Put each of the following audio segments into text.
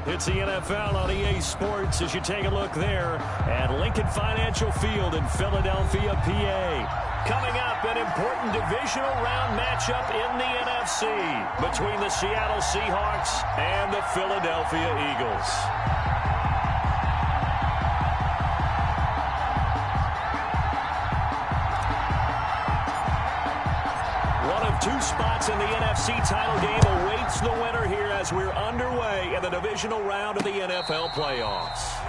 It's the NFL on EA Sports as you take a look there at Lincoln Financial Field in Philadelphia, PA. Coming up, an important divisional round matchup in the NFC between the Seattle Seahawks and the Philadelphia Eagles. Two spots in the NFC title game awaits the winner here as we're underway in the divisional round of the NFL playoffs.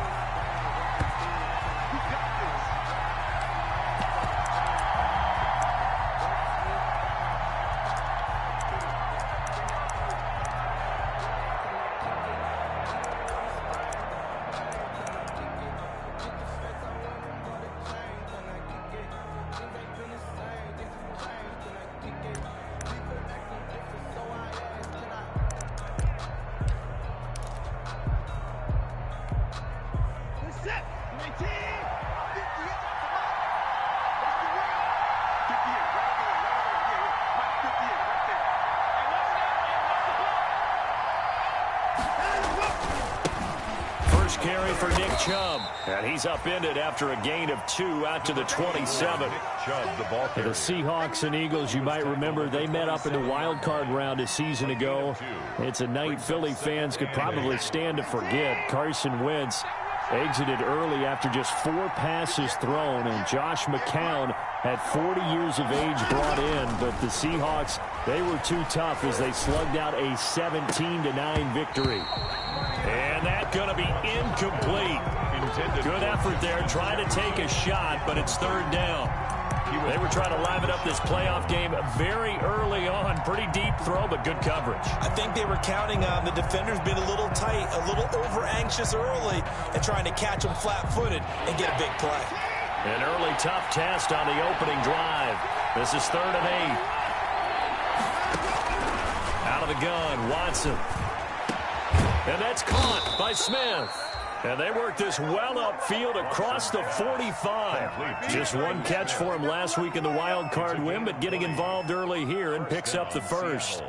Carry for Nick Chubb, and he's upended after a gain of 2 out to the 27. The Seahawks and Eagles, you might remember, they met up in the wild card round a season ago. It's a night Philly fans could probably stand to forget. Carson Wentz exited early after just 4 passes thrown, and Josh McCown had 40 years of age brought in, but the Seahawks, they were too tough as they slugged out a 17-9 victory. And that's going to be incomplete. Good effort there, trying to take a shot, but it's third down. They were trying to liven up this playoff game very early on. Pretty deep throw, but good coverage. I think they were counting on the defenders being a little tight, a little over-anxious early, and trying to catch them flat-footed and get a big play. An early tough test on the opening drive. This is 3rd and 8. Out of the gun, Watson. And that's caught by Smith. And they worked this well upfield across the 45. Just one catch for him last week in the wild card win, but getting involved early here and picks up the first.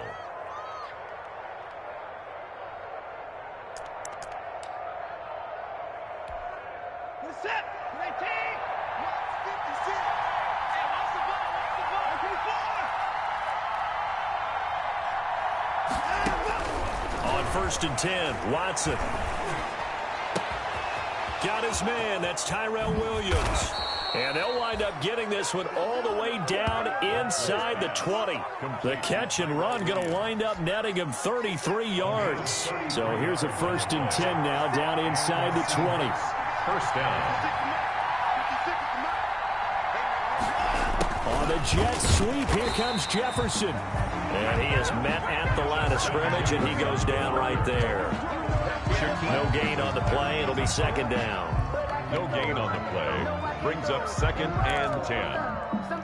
On 1st and 10, Watson. Got his man. That's Tyrell Williams. And they'll wind up getting this one all the way down inside the 20. The catch and run going to wind up netting him 33 yards. So here's a 1st and 10 now down inside the 20. First down. On the jet sweep, here comes Jefferson. And he is met at the line of scrimmage, and he goes down right there. No gain on the play. It'll be 2nd down. No gain on the play. Brings up 2nd and 10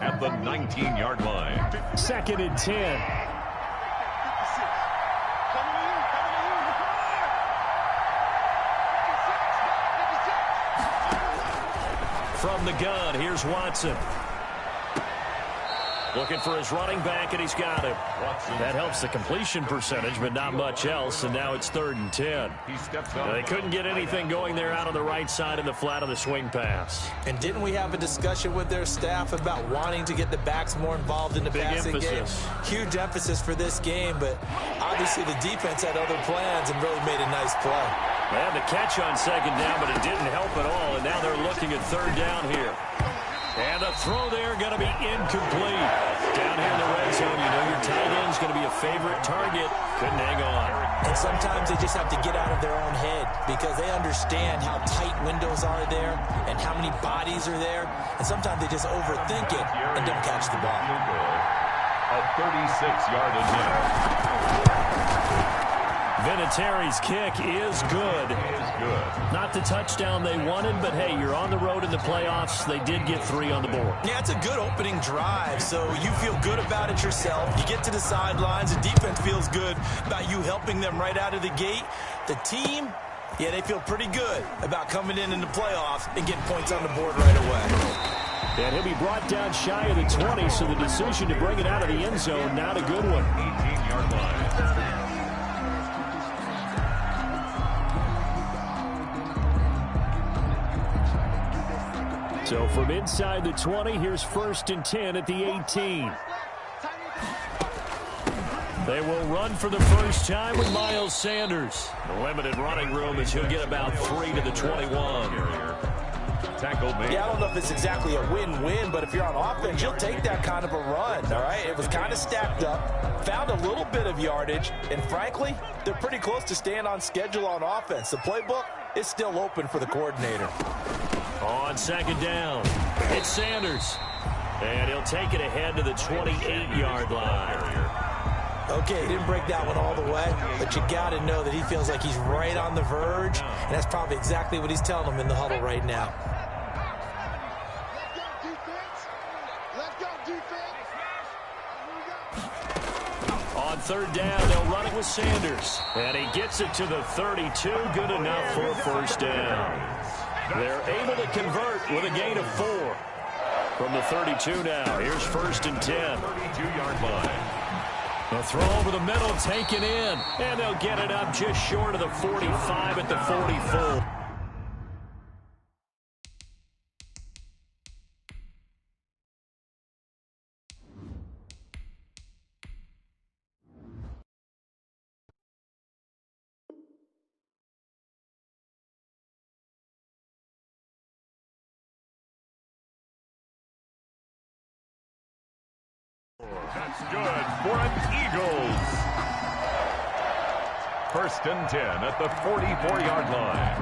at the 19-yard line. 2nd and 10. From the gun, here's Watson. Looking for his running back, and he's got him. That helps the completion percentage, but not much else, and now it's 3rd and 10. They couldn't get anything going there out on the right side of the flat of the swing pass. And didn't we have a discussion with their staff about wanting to get the backs more involved in the passing game? Huge emphasis for this game, but obviously the defense had other plans and really made a nice play. They had the catch on 2nd down, but it didn't help at all, and now they're looking at 3rd down here. And the throw there going to be incomplete. Down here in the red zone, you know your tight end's going to be a favorite target. Couldn't hang on. And sometimes they just have to get out of their own head because they understand how tight windows are there and how many bodies are there. And sometimes they just overthink it and don't catch the ball. A 36-yard attempt. Vinatieri's kick is good. Not the touchdown they wanted, but hey, you're on the road in the playoffs. They did get 3 on the board. Yeah, it's a good opening drive, so you feel good about it yourself. You get to the sidelines. The defense feels good about you helping them right out of the gate. The team, yeah, they feel pretty good about coming in the playoffs and getting points on the board right away. And he'll be brought down shy of the 20, so the decision to bring it out of the end zone, not a good one. 18-yard line. from inside the 20, here's 1st and 10 at the 18. They will run for the first time with Miles Sanders. The limited running room as he'll get about 3 to the 21. Tackle made. Yeah, I don't know if it's exactly a win-win, but if you're on offense, you'll take that kind of a run, all right? It was kind of stacked up, found a little bit of yardage, and frankly, they're pretty close to staying on schedule on offense. The playbook is still open for the coordinator. On 2nd down, it's Sanders. And he'll take it ahead to the 28-yard line. Okay, he didn't break that one all the way, but you got to know that he feels like he's right on the verge, and that's probably exactly what he's telling them in the huddle right now. On 3rd down, they'll run it with Sanders. And he gets it to the 32, good enough for a 1st down. They're able to convert with a gain of 4. From the 32 now, here's 1st and 10. 32-yard line. The throw over the middle, taken in. And they'll get it up just short of the 45 at the 44. That's good for an Eagles. 1st and 10 at the 44-yard line.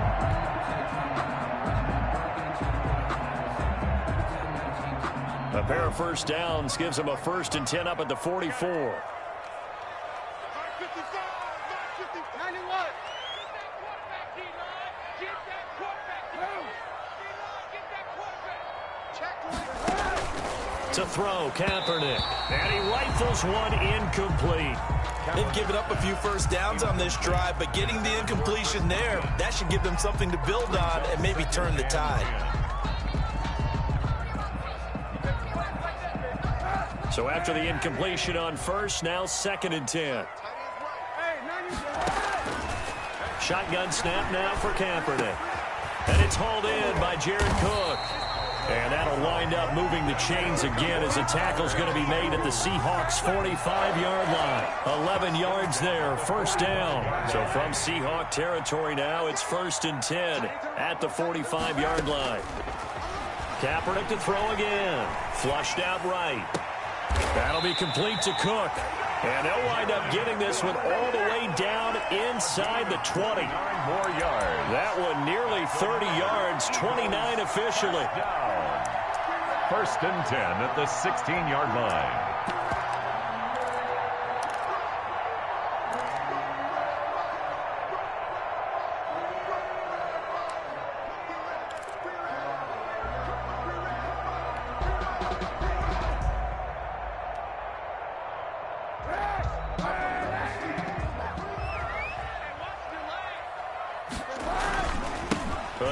A pair of 1st downs gives them a 1st and 10 up at the 44. To throw, Kaepernick. And he rifles one incomplete. They've given up a few 1st downs on this drive, but getting the incompletion there, that should give them something to build on and maybe turn the tide. So after the incompletion on 1st, now 2nd and 10. Shotgun snap now for Kaepernick. And it's hauled in by Jared Cook. And that'll wind up moving the chains again as the tackle's going to be made at the Seahawks' 45-yard line. 11 yards there, 1st down. So from Seahawk territory now, it's 1st and 10 at the 45-yard line. Kaepernick to throw again. Flushed out right. That'll be complete to Cook. And they'll wind up getting this one all the way down inside the 20. 9 more yards. That one nearly 30 yards, 29 officially. 1st and 10 at the 16-yard line.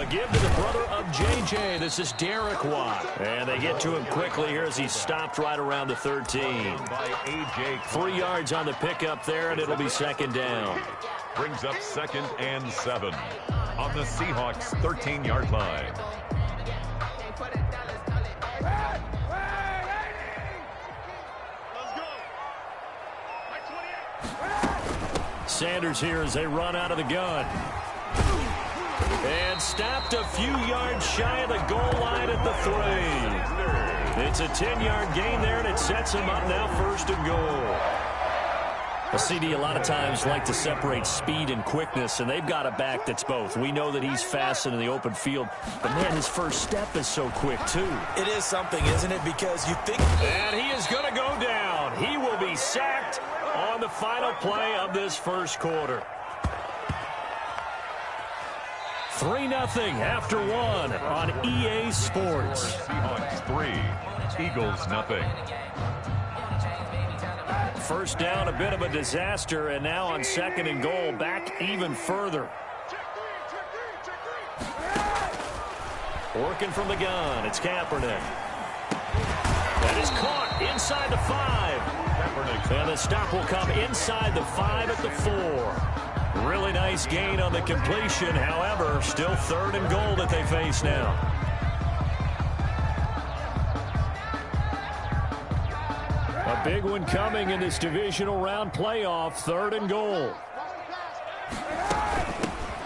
Give to the brother of J.J. This is Derek Watt. And they get to him quickly here as he's stopped right around the 13. 3 yards on the pickup there, and it'll be 2nd down. Brings up 2nd and 7 on the Seahawks' 13-yard line. Sanders here as they run out of the gun. And stopped a few yards shy of the goal line at the 3. It's a 10-yard gain there, and it sets him up now 1st and goal. A CD a lot of times like to separate speed and quickness, and they've got a back that's both. We know that he's fast in the open field, but, man, his first step is so quick, too. It is something, isn't it? Because you think... And he is going to go down. He will be sacked on the final play of this 1st quarter. 3-0 after 1 on EA Sports. Seahawks 3, Eagles nothing. 1st down, a bit of a disaster, and now on 2nd and goal, back even further. Working from the gun, it's Kaepernick. That is caught inside the 5. And the stop will come inside the 5 at the 4. Really nice gain on the completion. However, still 3rd and goal that they face now. A big one coming in this divisional round playoff. 3rd and goal.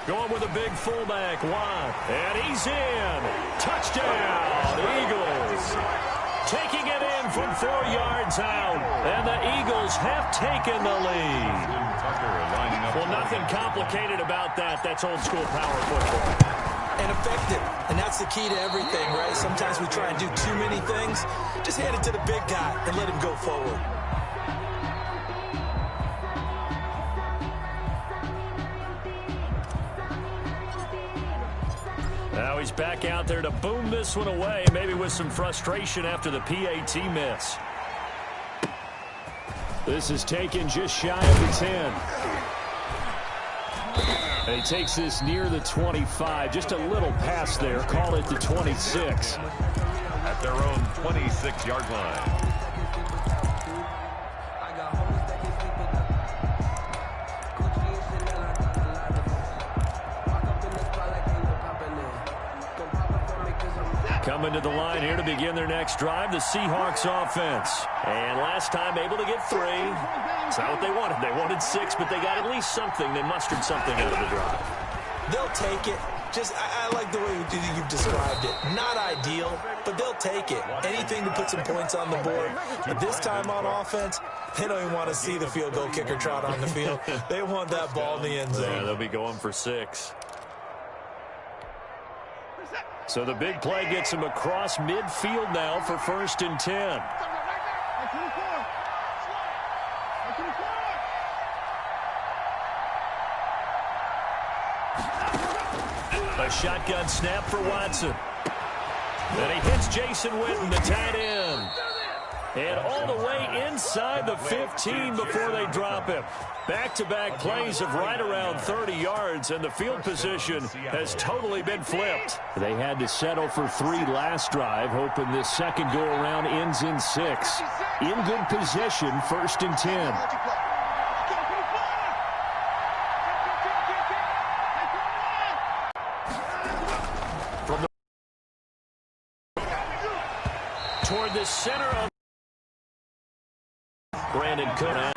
Going with a big fullback, Watt. And he's in. Touchdown, Eagles. Taking it in from 4 yards out. And the Eagles have taken the lead. Well, nothing complicated about that. That's old school power football. And effective. And that's the key to everything, right? Sometimes we try and do too many things. Just hand it to the big guy and let him go forward. Now he's back out there to boom this one away, maybe with some frustration after the PAT miss. This is taken just shy of the 10. And he takes this near the 25. Just a little pass there. Call it the 26. At their own 26-yard line. Coming to the line here to begin their next drive, the Seahawks offense. And last time able to get 3. It's not what they wanted. They wanted 6, but they got at least something. They mustered something out of the drive. They'll take it. Just, I like the way you've described it. Not ideal, but they'll take it. Anything to put some points on the board. But this time on offense, they don't even want to see the field goal kicker trot on the field. They want that ball in the end zone. Yeah, they'll be going for 6. So the big play gets him across midfield now for 1st and 10. A shotgun snap for Watson. Then he hits Jason Witten, the tight end. And all the way inside the 15 before they drop him. Back-to-back plays of right around 30 yards, and the field position has totally been flipped. They had to settle for 3 last drive, hoping this second go-around ends in 6. In good position, 1st and 10. From the toward the center of Brandon Cook.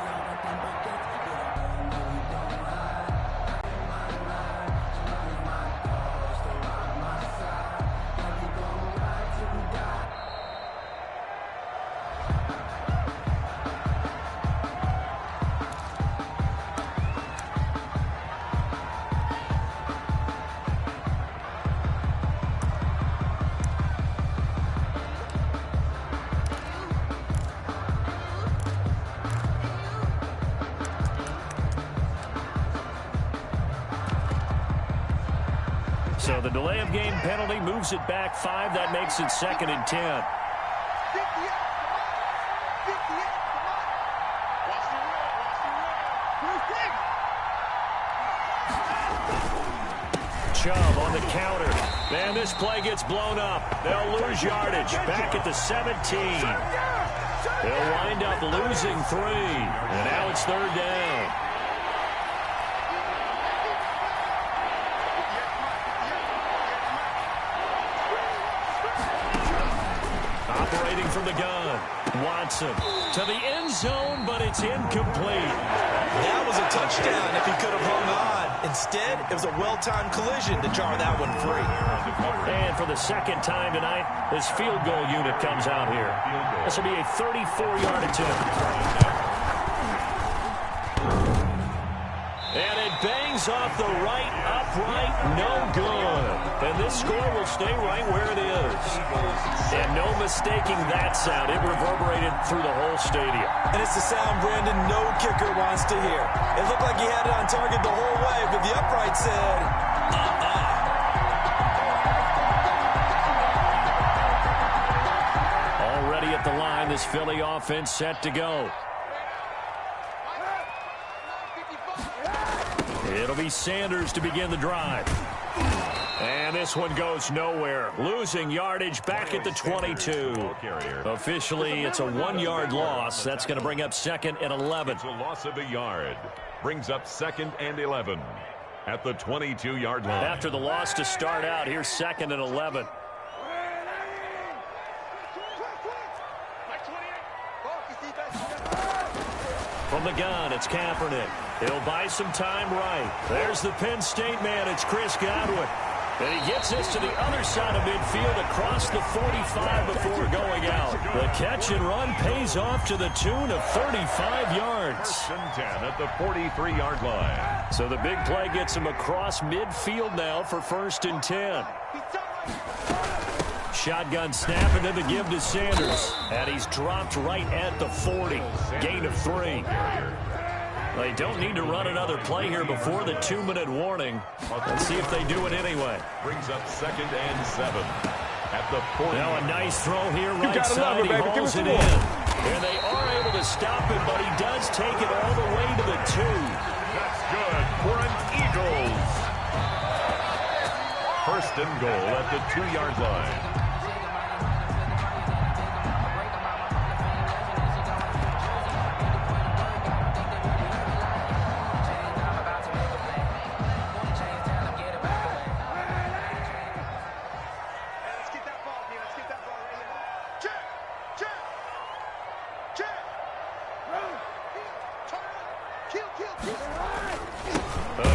So the delay of game penalty moves it back 5. That makes it 2nd and 10. Chubb on the counter. And this play gets blown up. They'll lose yardage. Back at the 17. They'll wind up losing 3. And now it's 3rd down. Operating from the gun. Watson to the end zone, but it's incomplete. That was a touchdown if he could have hung on. Instead, it was a well-timed collision to jar that one free. And for the 2nd time tonight, this field goal unit comes out here. This will be a 34-yard attempt. And it bangs off the right upright, no good. And this score will stay right where it is. And no mistaking that sound. It reverberated through the whole stadium. And it's the sound, Brandon, no kicker wants to hear. It looked like he had it on target the whole way, but the upright said, Already at the line, this Philly offense set to go. It'll be Sanders to begin the drive. And this one goes nowhere. Losing yardage back at the 22. Officially, it's a 1-yard loss. That's going to bring up 2nd and 11. It's a loss of a yard. Brings up 2nd and 11 at the 22-yard line. After the loss to start out, here's 2nd and 11. From the gun, it's Kaepernick. He'll buy some time right. There's the Penn State man. It's Chris Godwin. And he gets this to the other side of midfield across the 45 before going out. The catch and run pays off to the tune of 35 yards. First and 10 at the 43-yard line. So the big play gets him across midfield now for first and 10. Shotgun snap and then the give to Sanders. And he's dropped right at the 40. Gain of 3. They don't need to run another play here before the 2-minute warning. Let's see if they do it anyway. Brings up second and 7 at the 40. Now a nice throw here right side. He hauls it in. And they are able to stop him, but he does take it all the way to the 2. That's good for an Eagles. First and goal at the 2-yard line.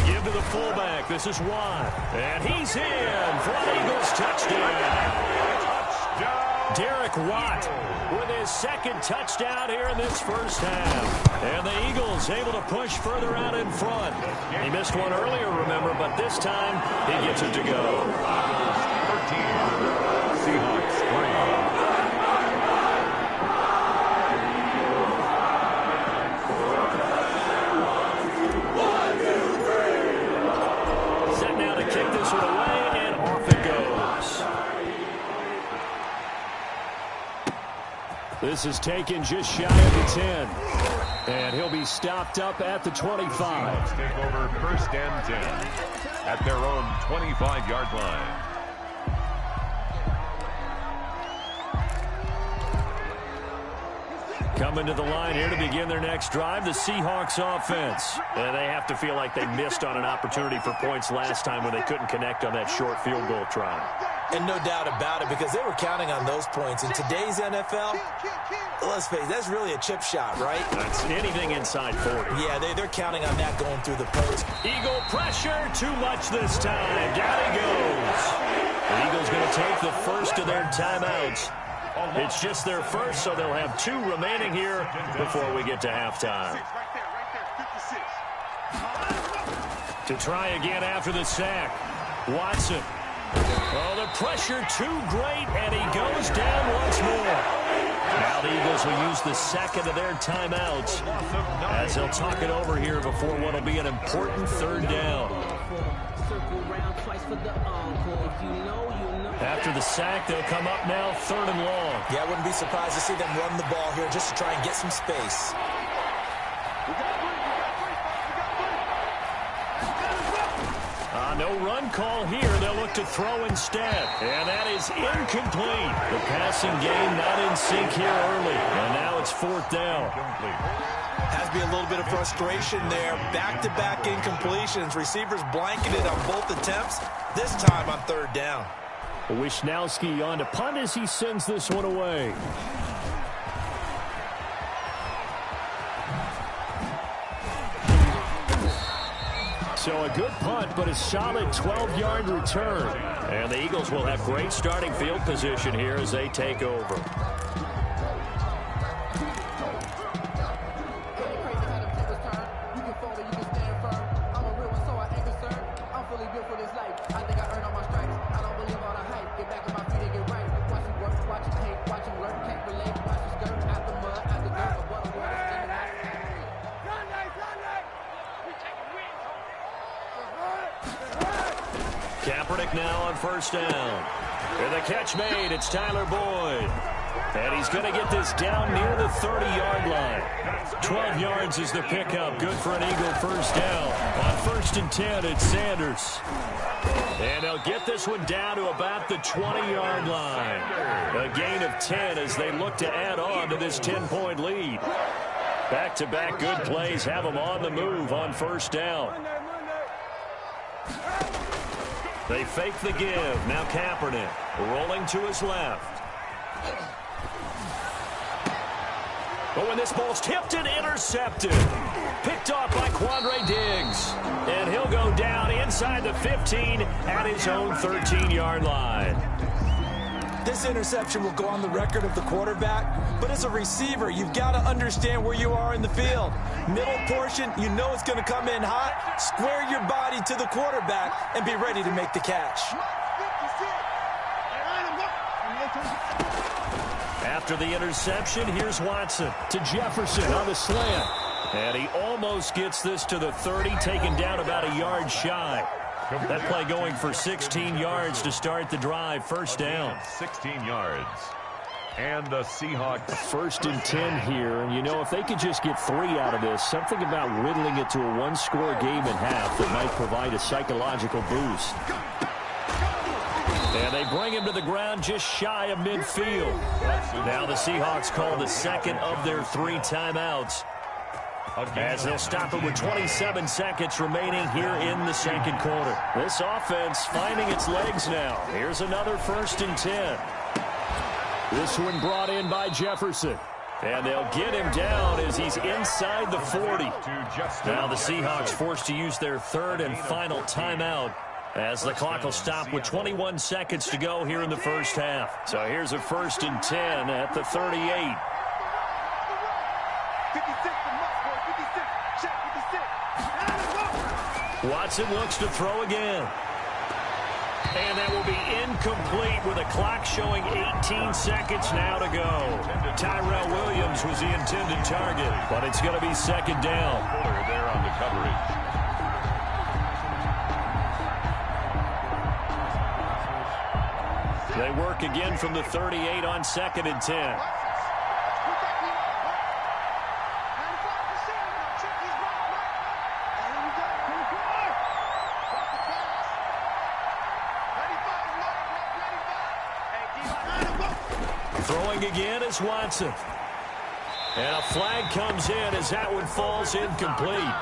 Give to the fullback. This is Watt. And he's in for an Eagles touchdown. Derek Watt with his second touchdown here in this first half. And the Eagles able to push further out in front. He missed one earlier, remember, but this time he gets it to go. 13. Seahawks 3. This is taken just shy of the 10. And he'll be stopped up at the 25. Seahawks take over first and 10 at their own 25-yard line. Coming to the line here to begin their next drive, the Seahawks offense. And they have to feel like they missed on an opportunity for points last time when they couldn't connect on that short field goal try. And no doubt about it, because they were counting on those points. In today's NFL, let's face it, that's really a chip shot, right? That's anything inside 40. Yeah, they're counting on that going through the post. Eagle pressure, too much this time. Down he goes. The Eagles going to take the first of their timeouts. It's just their first, so they'll have 2 remaining here before we get to halftime. To try again after the sack. Watson. Oh, the pressure too great, and he goes down once more. Now the Eagles will use the second of their timeouts as they'll talk it over here before what will be an important third down. After the sack, they'll come up now 3rd and long. Yeah, I wouldn't be surprised to see them run the ball here just to try and get some space. No run call here. They'll look to throw instead. And that is incomplete. The passing game not in sync here early. And now it's 4th down. Has to be a little bit of frustration there. Back-to-back incompletions. Receivers blanketed on both attempts. This time on 3rd down. Wisnowski on to punt as he sends this one away. So a good punt, but a solid 12-yard return. And the Eagles will have great starting field position here as they take over. Kaepernick now on 1st down. And the catch made. It's Tyler Boyd. And he's going to get this down near the 30-yard line. 12 yards is the pickup. Good for an Eagle 1st down. On 1st and 10, it's Sanders. And they'll get this one down to about the 20-yard line. A gain of 10 as they look to add on to this 10-point lead. Back-to-back good plays have them on the move on 1st down. They fake the give. Now Kaepernick rolling to his left. But when this ball's tipped and intercepted, picked off by Quandre Diggs. And he'll go down inside the 15 at his own 13-yard line. This interception will go on the record of the quarterback, but as a receiver, you've got to understand where you are in the field. Middle portion, you know it's going to come in hot. Square your body to the quarterback and be ready to make the catch. After the interception, here's Watson to Jefferson on the slant. And he almost gets this to the 30, taken down about a yard shy. That play going for 16 yards to start the drive. First down. 16 yards. And the Seahawks. 1st and 10 here. And, you know, if they could just get 3 out of this, something about whittling it to a one-score game at half that might provide a psychological boost. And they bring him to the ground just shy of midfield. Now the Seahawks call the second of their 3 timeouts, as they'll stop it with 27 seconds remaining here in the second quarter. This offense finding its legs now. Here's another 1st and 10. This one brought in by Jefferson. And they'll get him down as he's inside the 40. Now the Seahawks forced to use their 3rd and final timeout, as the clock will stop with 21 seconds to go here in the first half. So here's a 1st and 10 at the 38. Watson looks to throw again. And that will be incomplete with a clock showing 18 seconds now to go. Tyrell Williams was the intended target, but it's going to be 2nd down. Fuller there on the coverage. They work again from the 38 on 2nd and 10. Throwing again is Watson. And a flag comes in as that one falls incomplete.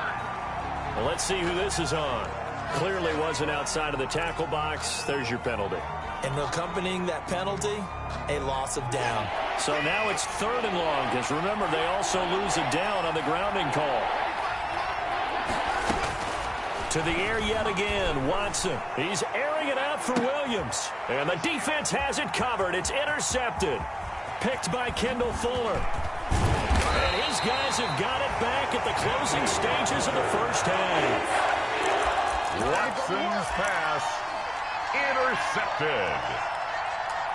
Well, let's see who this is on. Clearly wasn't outside of the tackle box. There's your penalty. And accompanying that penalty, a loss of down. So now it's 3rd and long, because remember, they also lose a down on the grounding call. To the air yet again, Watson. He's airing it out for Williams. And the defense has it covered. It's intercepted. Picked by Kendall Fuller. And his guys have got it back at the closing stages of the first half. Watson's pass intercepted.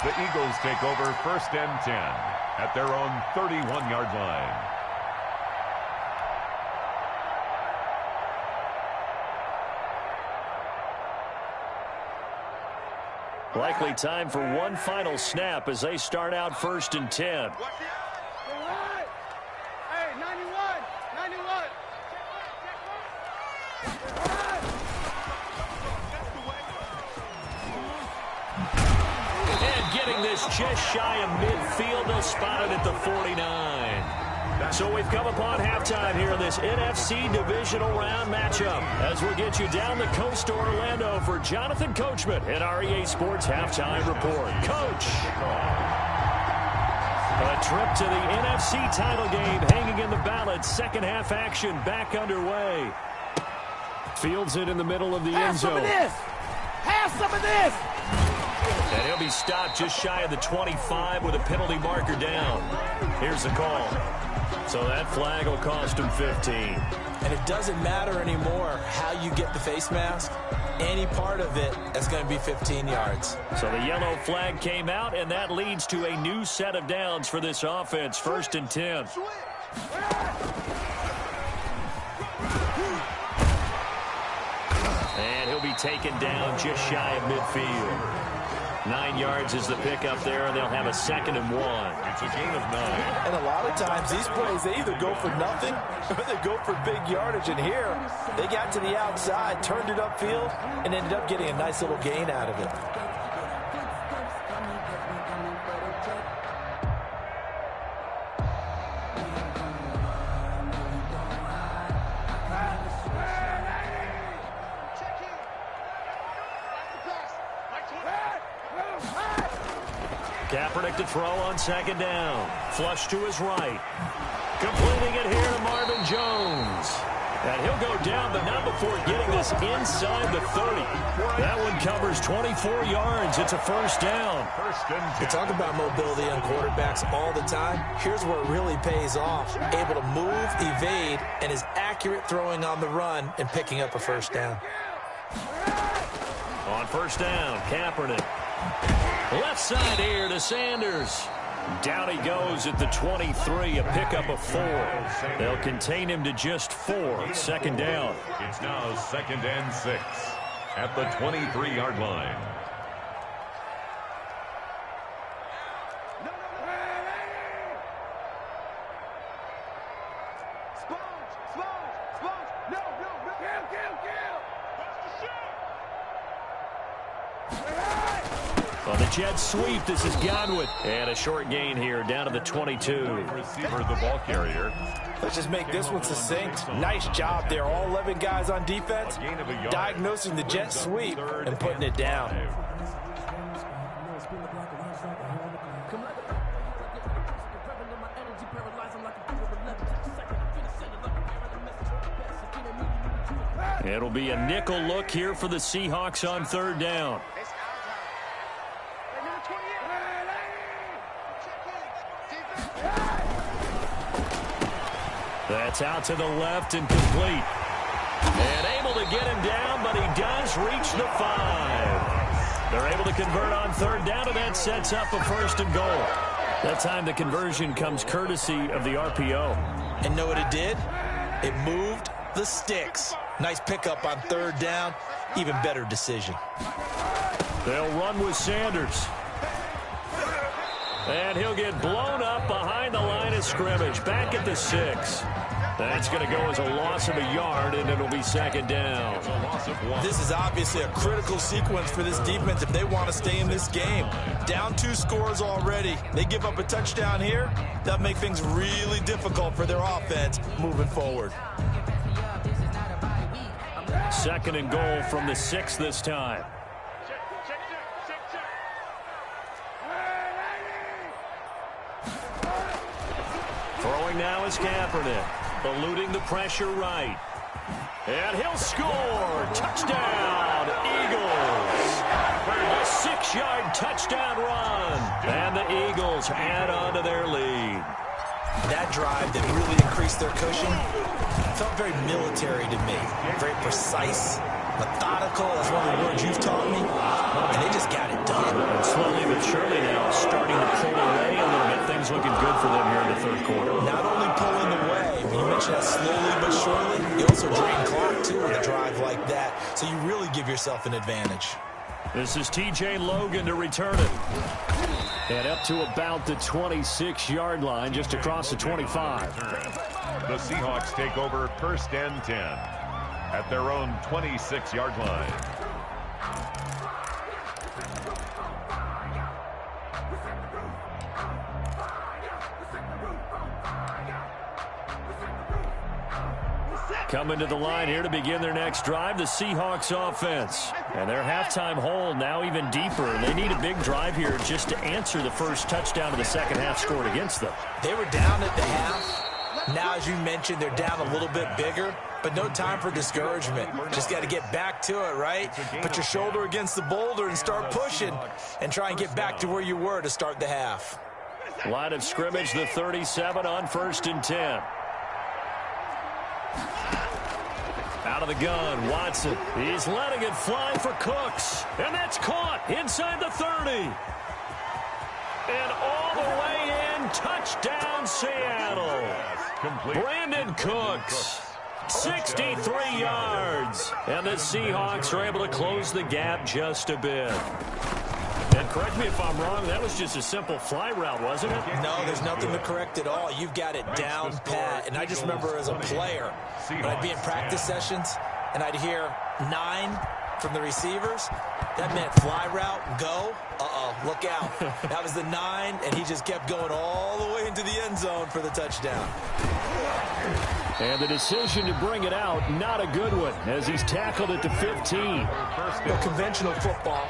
The Eagles take over 1st and 10 at their own 31-yard line. Likely time for one final snap as they start out 1st and 10. Hey, 91. And getting this just shy of midfield, they'll spot it at the 49. So we've come upon halftime here in this NFC divisional round matchup, as we'll get you down the coast to Orlando for Jonathan Coachman in our EA Sports Halftime Report. Coach, a trip to the NFC title game hanging in the balance. Second half action back underway. Fields it in the middle of the end zone. Have some of this. And he'll be stopped just shy of the 25 with a penalty marker down. Here's the call. So that flag will cost him 15. And it doesn't matter anymore how you get the face mask. Any part of it is going to be 15 yards. So the yellow flag came out, and that leads to a new set of downs for this offense. 1st and 10. And he'll be taken down just shy of midfield. 9 yards is the pickup there, and they'll have a 2nd and 1. It's a gain of 9. And a lot of times these plays, they either go for nothing or they go for big yardage. And here, they got to the outside, turned it upfield, and ended up getting a nice little gain out of it. Kaepernick to throw on 2nd down. Flush to his right. Completing it here to Marvin Jones. And he'll go down, but not before getting this inside the 30. That one covers 24 yards. It's a first down. You talk about mobility on quarterbacks all the time. Here's where it really pays off. Able to move, evade, and is accurate throwing on the run and picking up a first down. On first down, Kaepernick. Left side here to Sanders. Down he goes at the 23, a pickup of 4. They'll contain him to just 4. Second down. It's now 2nd and 6 at the 23-yard line. On the jet sweep, this is Godwin. And a short gain here, down to the 22. Receiver, the ball carrier. Let's just make this one succinct. Nice job there. All 11 guys on defense diagnosing the jet sweep and putting it down. It'll be a nickel look here for the Seahawks on third down. That's out to the left and complete. And able to get him down, but he does reach the 5. They're able to convert on third down, and that sets up a first and goal. That time the conversion comes courtesy of the RPO. And know what it did? It moved the sticks. Nice pickup on third down. Even better decision. They'll run with Sanders. And he'll get blown up behind the line of scrimmage. Back at the 6. That's going to go as a loss of a yard, and it'll be second down. This is obviously a critical sequence for this defense if they want to stay in this game. Down 2 scores already. They give up a touchdown here. That'll make things really difficult for their offense moving forward. Second and goal from the 6 this time. Throwing now is Kaepernick, eluding the pressure right. And he'll score. Touchdown, Eagles. A 6-yard touchdown run. And the Eagles add on to their lead. That drive that really increased their cushion felt very military to me. Very precise, methodical. That's one of the words you've taught me. And they just got it done. And slowly but surely now starting to pull away a little bit. Things looking good for them here in the third quarter. Not only pulling away, when you mention that slowly but surely, you also drain clock too with a drive like that. So you really give yourself an advantage. This is T.J. Logan to return it. And up to about the 26-yard line, just across the 25. The Seahawks take over 1st and 10 at their own 26-yard line. Coming to the line here to begin their next drive, the Seahawks offense. And their halftime hole now even deeper. And they need a big drive here just to answer the first touchdown of the second half scored against them. They were down at the half. Now, as you mentioned, they're down a little bit bigger. But no time for discouragement. Just got to get back to it, right? Put your shoulder against the boulder and start pushing. And try and get back to where you were to start the half. Line of scrimmage, the 37 on 1st and 10. Out of the gun, Watson. He's letting it fly for Cooks. And that's caught inside the 30. And all the way in, touchdown Seattle. Brandon Cooks, 63 yards. And the Seahawks are able to close the gap just a bit. And correct me if I'm wrong, that was just a simple fly route, wasn't it? No, there's nothing to correct at all. You've got it down pat. And I just remember as a player, when I'd be in practice sessions and I'd hear 9 from the receivers, that meant fly route, go. Uh-oh, look out. That was the 9, and he just kept going all the way into the end zone for the touchdown. And the decision to bring it out, not a good one, as he's tackled at the 15. Well, conventional football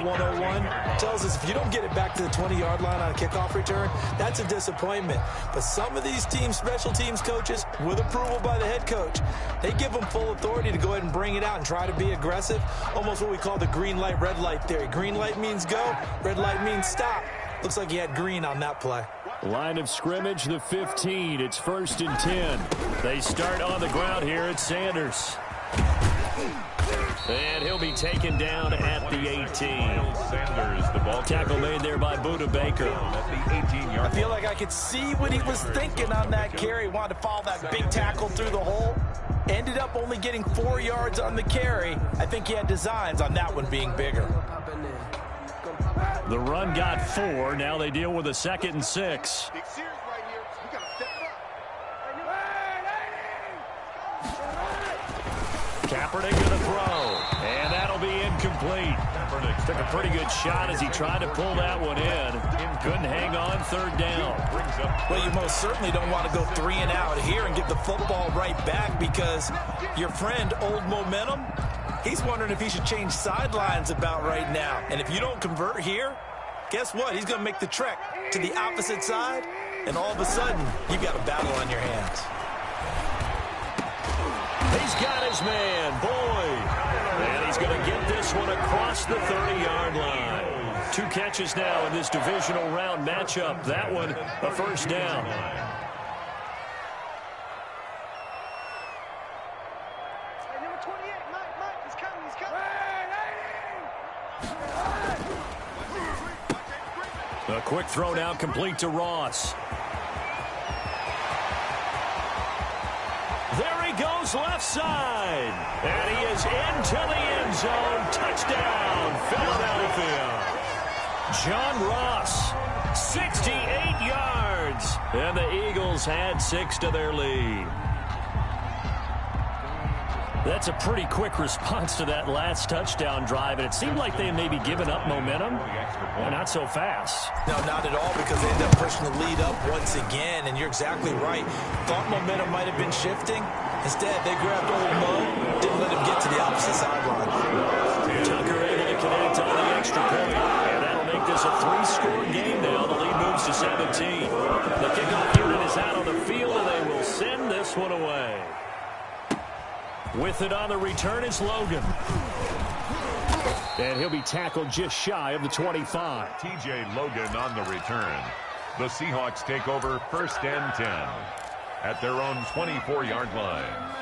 101, tells us if you don't get it back to the 20-yard line on a kickoff return, that's a disappointment. But some of these teams, special teams coaches, with approval by the head coach, they give them full authority to go ahead and bring it out and try to be aggressive, almost what we call the green light, red light theory. Green light means go, red light means stop. Looks like he had green on that play. Line of scrimmage, the 15. It's 1st and 10. They start on the ground here at Sanders. And he'll be taken down at the 18. Sanders, the ball tackle made there by Buda Baker. At the 18-yard. I feel like I could see what he was thinking on that carry. Wanted to follow that big tackle through the hole. Ended up only getting 4 yards on the carry. I think he had designs on that one being bigger. The run got 4. Now they deal with a 2nd and 6. Kaepernick going to throw, and that'll be incomplete. Kaepernick took a pretty good shot as he tried to pull that one in. Couldn't hang on 3rd down. Well, you most certainly don't want to go 3 and out here and give the football right back, because your friend, Old Momentum, he's wondering if he should change sidelines about right now. And if you don't convert here, guess what? He's going to make the trek to the opposite side, and all of a sudden, you've got a battle on your hands. He's got his man, Boyd. And he's going to get this one across the 30-yard line. 2 catches now in this divisional round matchup. That one, a 1st down. A quick throw now complete to Ross. There he goes left side. And he is into the end zone. Touchdown, Philadelphia. John Ross, 68 yards. And the Eagles had 6 to their lead. That's a pretty quick response to that last touchdown drive, and it seemed like they may be giving up momentum. Well, not so fast. No, not at all, because they ended up pushing the lead up once again, and you're exactly right. Thought momentum might have been shifting. Instead, they grabbed Old Mo, didn't let him get to the opposite sideline. Tucker able to connect on the extra point, and that'll make this a 3-score game now. The lead moves to 17. The kickoff unit is out on the field, and they will send this one away. With it on the return is Logan. And he'll be tackled just shy of the 25. T.J. Logan on the return. The Seahawks take over 1st and 10 at their own 24-yard line.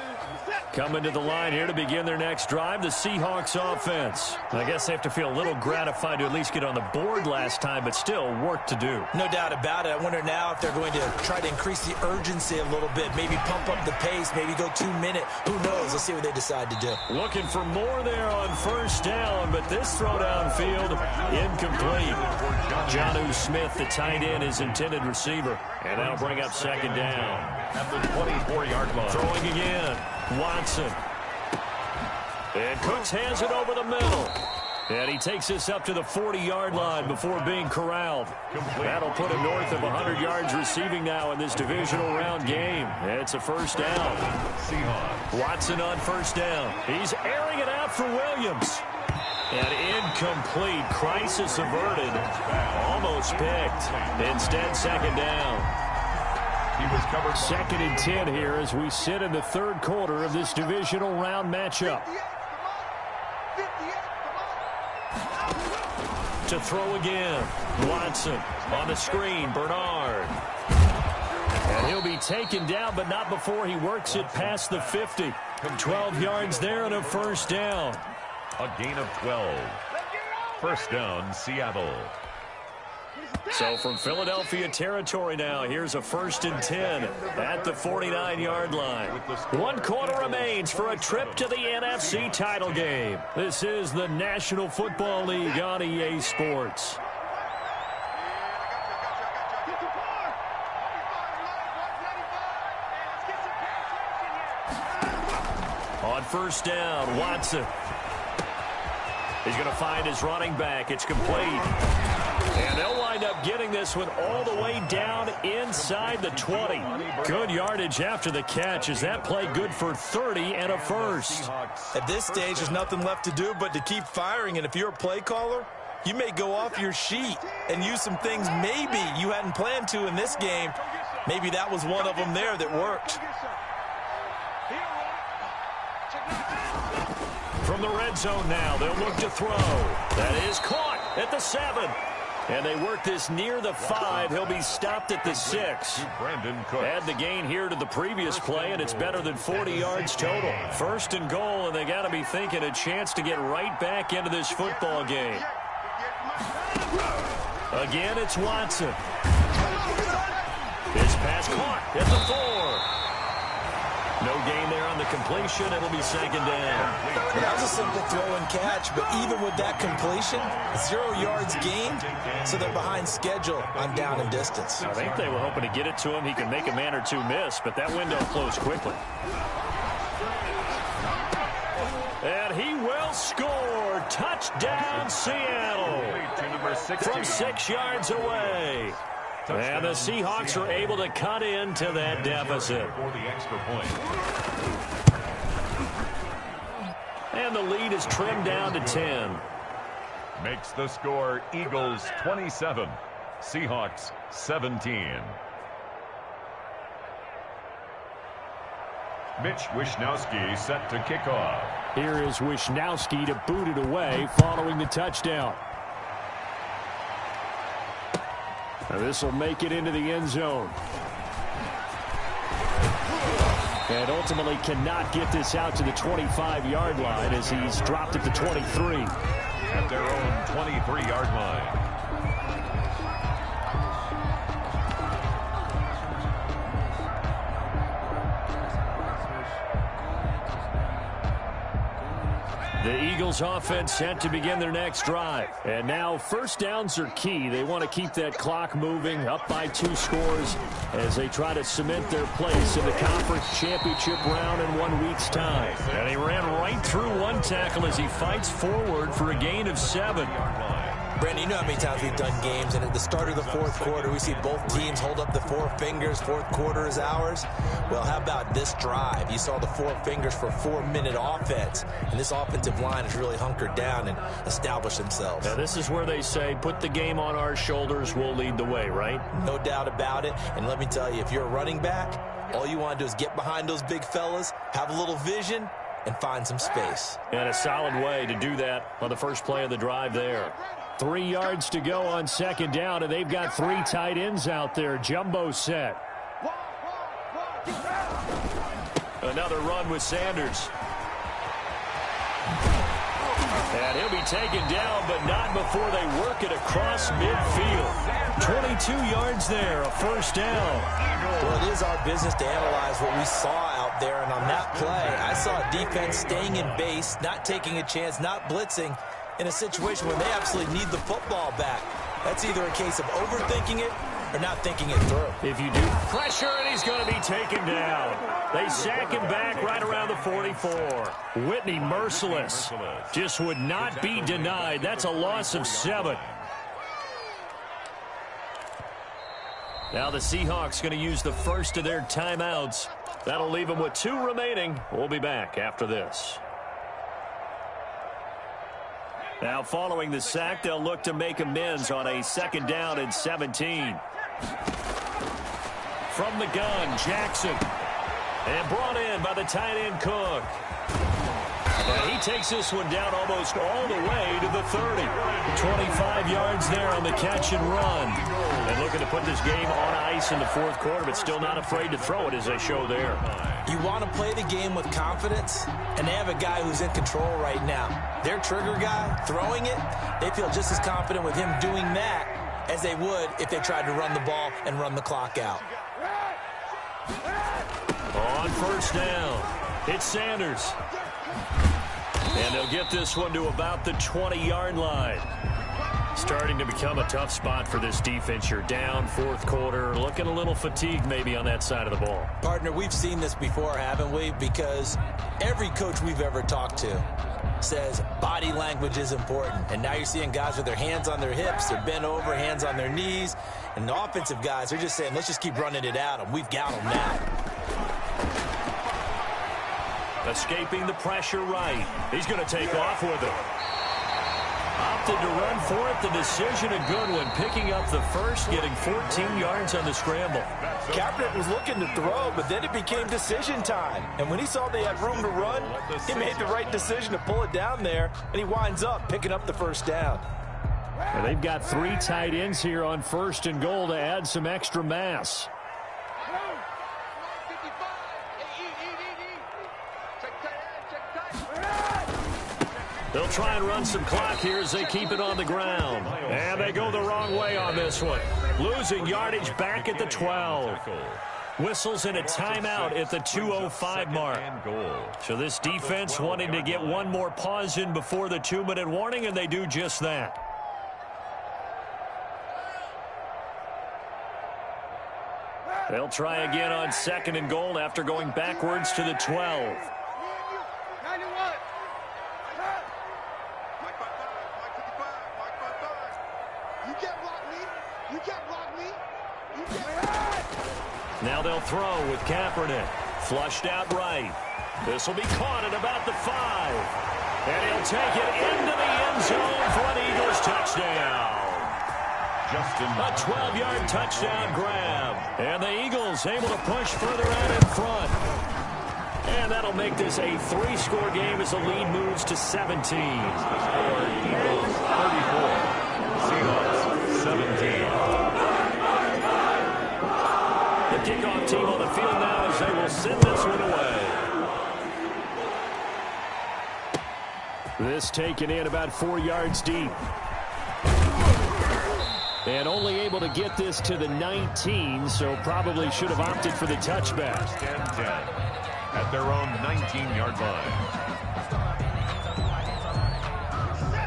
Coming to the line here to begin their next drive, the Seahawks offense. I guess they have to feel a little gratified to at least get on the board last time, but still work to do. No doubt about it. I wonder now if they're going to try to increase the urgency a little bit, maybe pump up the pace, maybe go 2-minute. Who knows? Let's see what they decide to do. Looking for more there on 1st down, but this throw downfield incomplete. Jonnu Smith, the tight end, is intended receiver, and that'll bring up 2nd down. At the 24-yard line. Throwing again. Watson. And Cooks has it over the middle. And he takes this up to the 40-yard line before being corralled. That'll put him north of 100 yards receiving now in this divisional round game. It's a 1st down. Seahawks. Watson on 1st down. He's airing it out for Williams. And incomplete. Crisis averted. Almost picked. Instead, 2nd down. He was covered. 2nd and 10 here as we sit in the 3rd quarter of this divisional round matchup. To throw again. Watson on the screen. Bernard. And he'll be taken down, but not before he works it past the 50. 12 yards there and a 1st down. A gain of 12. 1st down, Seattle. So from Philadelphia territory now, here's a 1st and 10 at the 49-yard line. 1 quarter remains for a trip to the NFC title game. This is the National Football League on EA Sports. On 1st down, Watson. He's going to find his running back. It's complete. And they'll wind up getting this one all the way down inside the 20. Good yardage after the catch. Is that play good for 30 and a first? At this stage, there's nothing left to do but to keep firing. And if you're a play caller, you may go off your sheet and use some things maybe you hadn't planned to in this game. Maybe that was one of them there that worked. From the red zone now, they'll look to throw. That is caught at the 7. And they work this near the 5. He'll be stopped at the 6. Add the gain here to the previous play, and it's better than 40 yards total. First and goal, and they got to be thinking a chance to get right back into this football game. Again, it's Watson. This pass caught at the 4. No gain there on the completion. It'll be second down. That was a simple throw and catch, but even with that completion, 0 yards gained, so they're behind schedule on down and distance. I think they were hoping to get it to him. He could make a man or two miss, but that window closed quickly. And he will score. Touchdown, Seattle. From 6 yards away. And the Seahawks are able to cut into that deficit. And the lead is trimmed down to 10. Makes the score Eagles 27, Seahawks 17. Mitch Wishnowsky set to kick off. Here is Wishnowsky to boot it away following the touchdown. Now this will make it into the end zone. And ultimately cannot get this out to the 25-yard line as he's dropped at the 23. At their own 23-yard line. The Eagles offense set to begin their next drive. And now first downs are key. They want to keep that clock moving up by 2 scores as they try to cement their place in the conference championship round in 1 week's time. And he ran right through one tackle as he fights forward for a gain of 7. Brandon, you know how many times we've done games, and at the start of the fourth quarter, we see both teams hold up the 4 fingers. Fourth quarter is ours. Well, how about this drive? You saw the 4 fingers for 4-minute offense, and this offensive line has really hunkered down and established themselves. Now, this is where they say, put the game on our shoulders, we'll lead the way, right? No doubt about it, and let me tell you, if you're a running back, all you want to do is get behind those big fellas, have a little vision, and find some space. And a solid way to do that on the first play of the drive there. 3 yards to go on second down, and they've got 3 tight ends out there. Jumbo set. Another run with Sanders. And he'll be taken down, but not before they work it across midfield. 22 yards there, a first down. Well, it is our business to analyze what we saw out there, and on that play, I saw a defense staying in base, not taking a chance, not blitzing, in a situation where they absolutely need the football back. That's either a case of overthinking it or not thinking it through. If you do pressure, and he's going to be taken down. They sack him back right around the 44. Whitney merciless. Just would not be denied. That's a loss of 7. Now the Seahawks going to use the first of their timeouts. That'll leave them with 2 remaining. We'll be back after this. Now following the sack, they'll look to make amends on a second down and 17. From the gun, Jackson. And brought in by the tight end Cook. And he takes this one down almost all the way to the 30. 25 yards there on the catch and run. And looking to put this game on ice in the fourth quarter, but still not afraid to throw it as they show there. You want to play the game with confidence, and they have a guy who's in control right now. Their trigger guy, throwing it, they feel just as confident with him doing that as they would if they tried to run the ball and run the clock out. On first down, it's Sanders. And they'll get this one to about the 20-yard line. Starting to become a tough spot for this defense. You're down fourth quarter, looking a little fatigued maybe on that side of the ball. Partner, we've seen this before, haven't we? Because every coach we've ever talked to says body language is important. And now you're seeing guys with their hands on their hips, they're bent over, hands on their knees. And the offensive guys, they're just saying, let's just keep running it at them. We've got them now. Escaping the pressure right. He's going to take off with it. Opted to run for it. The decision a good one. Picking up the first, getting 14 yards on the scramble. Kaepernick was looking to throw, but then it became decision time. And when he saw they had room to run, he made the right decision to pull it down there, and he winds up picking up the first down. Well, they've got 3 tight ends here on 1st and goal to add some extra mass. They'll try and run some clock here as they keep it on the ground. And they go the wrong way on this one. Losing yardage back at the 12. Whistles in a timeout at the 2:05 mark. So this defense wanting to get one more pause in before the 2-minute warning, and they do just that. They'll try again on 2nd and goal after going backwards to the 12. Now they'll throw with Kaepernick. Flushed out right. This will be caught at about the 5. And he'll take it into the end zone for an Eagles touchdown. A 12-yard touchdown grab. And the Eagles able to push further out in front. And that'll make this a 3-score game as the lead moves to 17. The score, Eagles 34, Seahawks 17. The kickoff team on the field now as they will send this one away. This taken in about 4 yards deep. And only able to get this to the 19, so probably should have opted for the touchback. 10-10 at their own 19-yard line.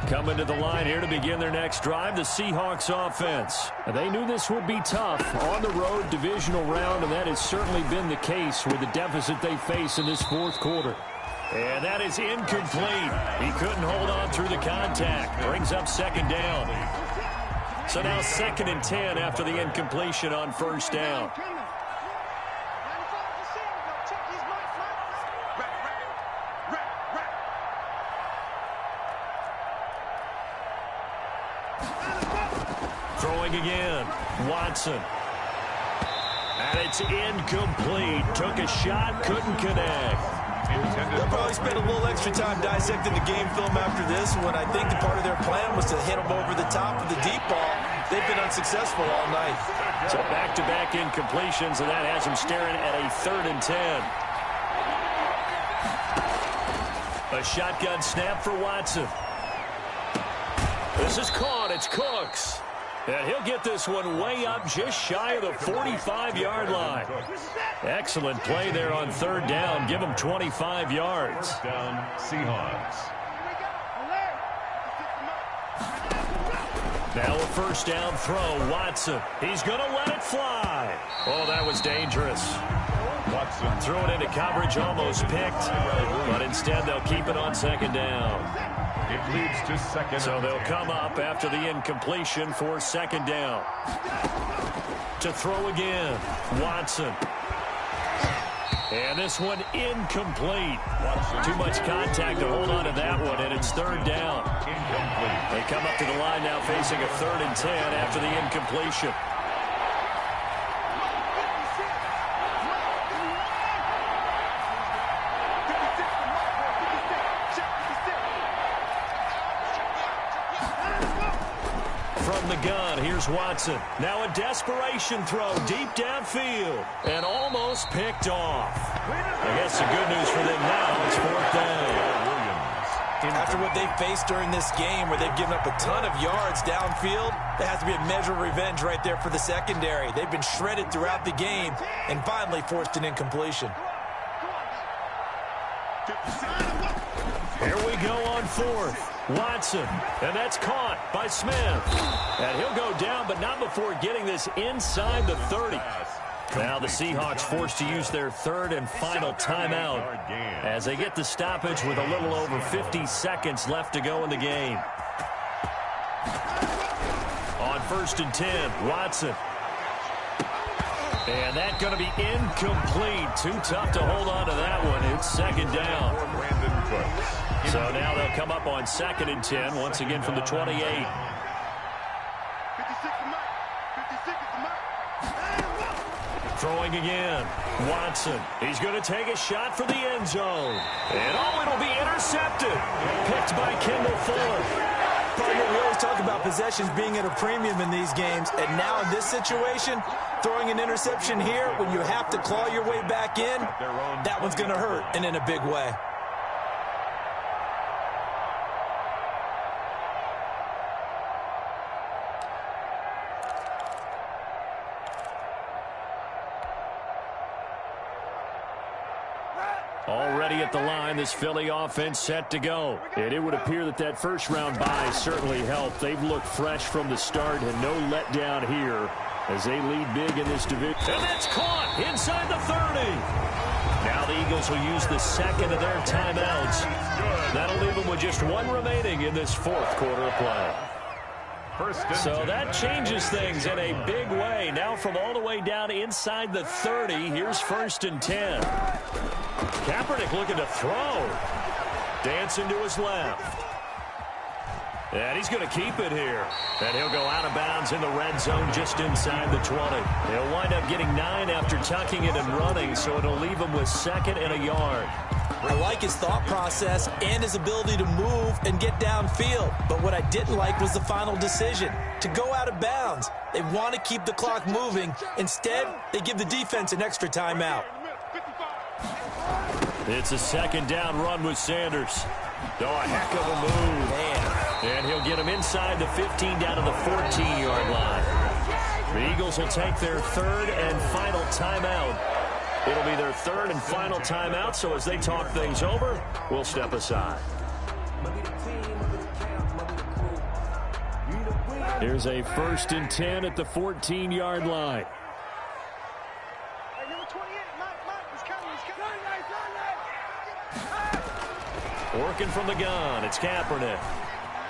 Coming to the line here to begin their next drive, the Seahawks offense. They knew this would be tough on the road, divisional round, and that has certainly been the case with the deficit they face in this fourth quarter. And that is incomplete. He couldn't hold on through the contact. Brings up 2nd down. So now 2nd and 10 after the incompletion on 1st down. Throwing again. Watson. And it's incomplete. Took a shot, couldn't connect. They'll probably spend a little extra time dissecting the game film after this when I think the part of their plan was to hit them over the top of the deep ball. They've been unsuccessful all night. So back-to-back incompletions, and that has them staring at a 3rd and 10. A shotgun snap for Watson. This is caught. It's Cooks. And he'll get this one way up just shy of the 45-yard line. Excellent play there on 3rd down. Give him 25 yards. First down, Seahawks. Now a 1st down throw. Watson. He's going to let it fly. Oh, that was dangerous. Watson threw it into coverage, almost picked. But instead, they'll keep it on 2nd down. It leads to 2nd. So they'll come up after the incompletion for 2nd down. To throw again. Watson. And this one incomplete. Too much contact to hold on to that one, and it's 3rd down. Incomplete. They come up to the line now facing a 3rd and 10 after the incompletion. From the gun, here's Watson. Now a desperation throw deep downfield and almost picked off. I guess the good news for them now is 4th down. After what they've faced during this game where they've given up a ton of yards downfield, there has to be a measure of revenge right there for the secondary. They've been shredded throughout the game and finally forced an incompletion. Here we go on 4th. Watson, and that's caught by Smith. And he'll go down, but not before getting this inside the 30. Now the Seahawks forced to use their third and final timeout as they get the stoppage with a little over 50 seconds left to go in the game. On 1st and 10, Watson. And that's going to be incomplete. Too tough to hold on to that one. It's 2nd down. So now they'll come up on 2nd and 10, once again from the 28. Throwing again. Watson. He's going to take a shot for the end zone. And it'll be intercepted. Picked by Kendall Fuller. Partner, we always talk about possessions being at a premium in these games, and now in this situation, throwing an interception here when you have to claw your way back in, that one's going to hurt, and in a big way. Already at the line, this Philly offense set to go. And it would appear that first-round bye certainly helped. They've looked fresh from the start and no letdown here as they lead big in this division. And that's caught inside the 30. Now the Eagles will use the second of their timeouts. That'll leave them with just one remaining in this 4th quarter of play. So that changes things in a big way. Now from all the way down inside the 30, here's 1st and 10. Kaepernick looking to throw. Dancing to his left. And he's going to keep it here. And he'll go out of bounds in the red zone just inside the 20. He'll wind up getting 9 after tucking it and running, so it'll leave him with 2nd and a yard. I like his thought process and his ability to move and get downfield. But what I didn't like was the final decision, to go out of bounds. They want to keep the clock moving. Instead, they give the defense an extra timeout. It's a 2nd down run with Sanders. Oh, a heck of a move. Man. And he'll get him inside the 15 down to the 14-yard line. The Eagles will take their 3rd and final timeout. It'll be their 3rd and final timeout, so as they talk things over, we'll step aside. Here's a 1st and 10 at the 14-yard line. Working from the gun, it's Kaepernick.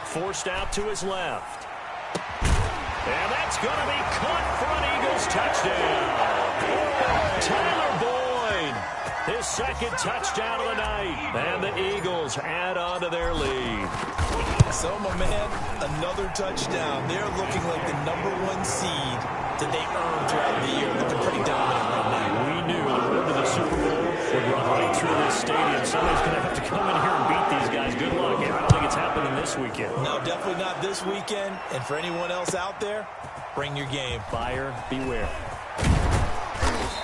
Forced out to his left. And that's going to be caught for an Eagles touchdown. Tyler Boyd, his 2nd touchdown of the night. And the Eagles add on to their lead. So, my man, another touchdown. They're looking like the #1 seed that they earned throughout the year. Looking pretty dominant right now. We knew the road to the Super Bowl would run right through this stadium. Somebody's going to have to come in here and beat these guys. Good luck. I don't think it's happening this weekend. No, definitely not this weekend. And for anyone else out there, bring your game. Buyer beware.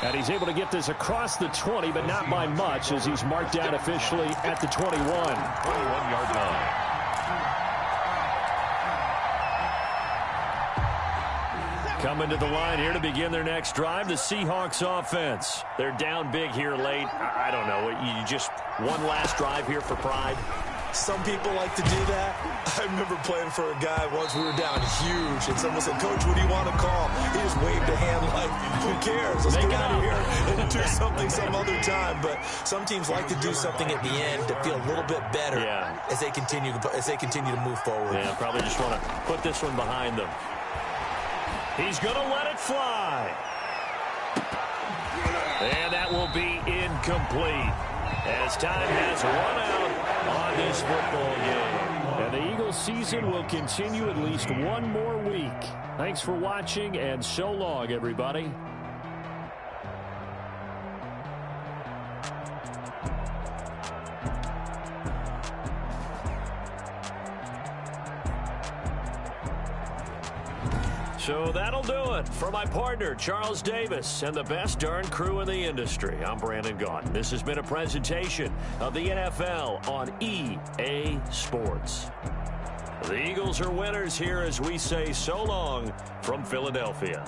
And he's able to get this across the 20, but not by much, as he's marked out officially at the 21. 21-yard line. Coming to the line here to begin their next drive, the Seahawks offense. They're down big here late. I don't know. You just one last drive here for pride? Some people like to do that. I remember playing for a guy once. We were down huge, and someone said, "Coach, what do you want to call?" He just waved a hand like, "Who cares? Let's get out of here and do something some other time." But some teams like to do something at the end to feel a little bit better as they continue to move forward. Yeah, probably just want to put this one behind them. He's going to let it fly. And that will be incomplete as time has run out on this football game. And the Eagles season will continue at least one more week. Thanks for watching, and so long, everybody. So that'll do it for my partner, Charles Davis, and the best darn crew in the industry. I'm Brandon Gaudin. This has been a presentation of the NFL on EA Sports. The Eagles are winners here as we say so long from Philadelphia.